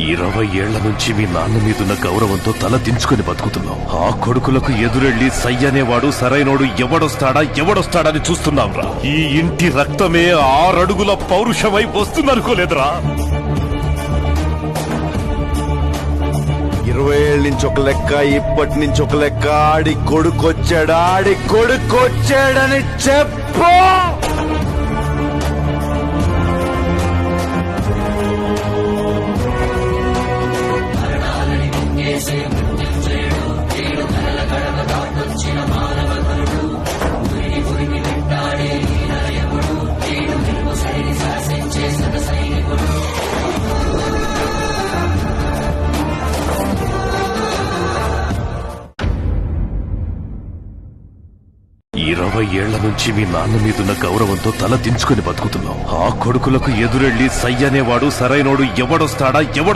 20 ఏళ్ల నుంచి మీ నాన్న మీదున్న గౌరవంతో తల దించుకుని బతుకుతున్నాం. ఆ కొడుకులకు ఎదురెళ్లి సయ్యనేవాడు సరైనోడు ఎవడొస్తాడని చూస్తున్నాంరా. ఈ ఇంటి రక్తమే 6 అడుగుల పౌరుషమై వస్తుందనుకోలేదురా. 20 ఏళ్ళ నుంచి ఒక లెక్క, ఇప్పటి నుంచి ఒక లెక్క. ఆడి కొడుకొచ్చాడని చెప్పు. ఇరవై ఏళ్ల నుంచి మీ నాన్న మీదున్న గౌరవంతో తల దించుకుని బతుకుతున్నాం. ఆ కొడుకులకు ఎదురెళ్లి సయ్యనేవాడు సరైనోడు ఎవడొస్తాడా